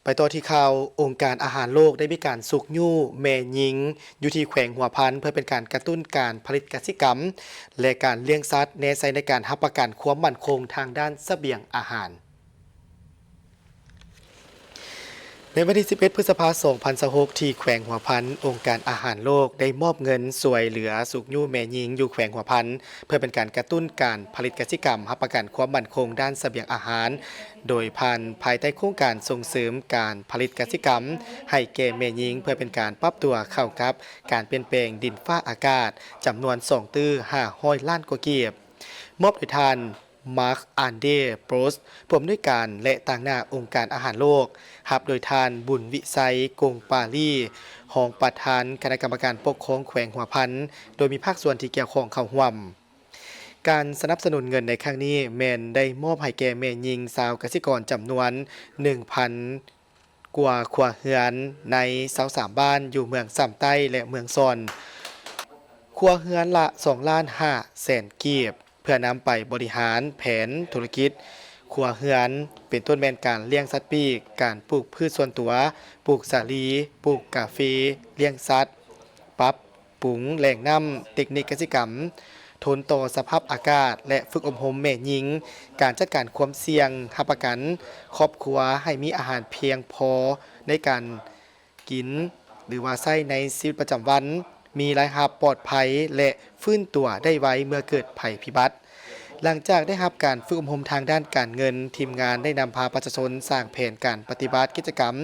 ไปต่อที่ข่าวองค์การอาหารโลกได้มีการสุกยู่แม่หญิงอยู่ที่แขวงหัวพันเพื่อเป็นการกระตุ้นการผลิตกสิกรรมและการเลี้ยงสัตว์แนใส่ในการรับประกันความมั่นคงทางด้านเสบียงอาหารในวันที่ 11 พฤษภาคม 2026 ที่แขวงหัวพันองค์การอาหารโลกได้มอบเงินสวยเหลือสุกยู่แม่หญิงอยู่แขวงหัวพันเพื่อเป็นการกระตุ้นการผลิตกสิกรรมรับประกันความมั่นคงด้านเสบียงอาหารโดยผ่านภายใต้โครงการส่งเสริมการผลิตกสิกรรมให้แก่แม่หญิงเพื่อเป็นการปรับตัวเข้ากับการเปลี่ยนแปลงดินฟ้าอากาศจำนวน2ตื้อ500ล้านกว่ากีบมอบโดยทานมาร์คอันเดโปรสผู้อำนวยการและต่างหน้าองค์การอาหารโลกหับโดยทานบุญวิไซกงปาลีรองประธานคณะกรรมการปกครองแขวงหัวพันโดยมีภาคส่วนที่เกี่ยวข้องเข้าร่วมการสนับสนุนเงินในครั้งนี้แมนได้มอบให้แก่แม่หญิงสาวกสิกรจำนวน 1,000 กว่าครัวเรือนใน23บ้านอยู่เมืองสามใต้และเมืองซอนครัวเรือนละ2.5 ล้านกีบเพื่อนำไปบริหารแผนธุรกิจครัวเรือนเป็นต้นแมนการเลี้ยงสัตว์ปีกการปลูกพืชส่วนตัวปลูกสาลีปลูกกาแฟเลี้ยงสัตว์ปรับปรุงแหล่งน้ำเทคนิคกสิกรรมทนต่อสภาพอากาศและฝึกอบรมแม่หญิงการจัดการความเสี่ยงรับประกันครอบครัวให้มีอาหารเพียงพอในการกินหรือว่าใช้ในชีวิตประจำวันมีรายรับปลอดภัยและฟื้นตัวได้ไวเมื่อเกิดภัยพิบัติหลังจากได้รับการฝึกอบรมทางด้านการเงินทีมงานได้นำพาประชาชนสร้างแผนการปฏิบัติกิจกรรม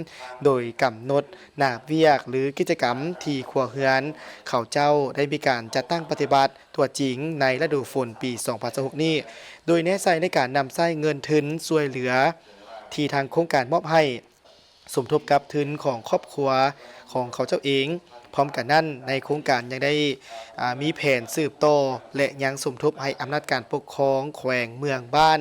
โดยกำหนดหน้าเวียกหรือกิจกรรมที่ครัวเรือนเขาเจ้าได้มีการจัดตั้งปฏิบัติตัวจริงในฤดูฝนปี 2026 นี้โดยแนะใส่ในการนำใช้เงินทุนช่วยเหลือที่ทางโครงการมอบให้สมทบกับทุนของครอบครัวของเขาเจ้าเองพร้อมกันนั้นในโครงการยังได้มีแผนสืบโตและยังสมทบให้อำนาจการปกครองแขวงเมืองบ้าน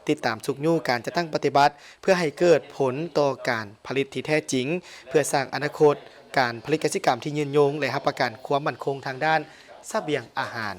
ติดตามสุกยู่การจะตั้งปฏิบัติเพื่อให้เกิดผลต่อการผลิตที่แท้จริงเพื่อสร้างอนาคตการผลิตกสิกรรมที่ยืนยงและรับประกันความมั่นคงทางด้านเสบียงอาหาร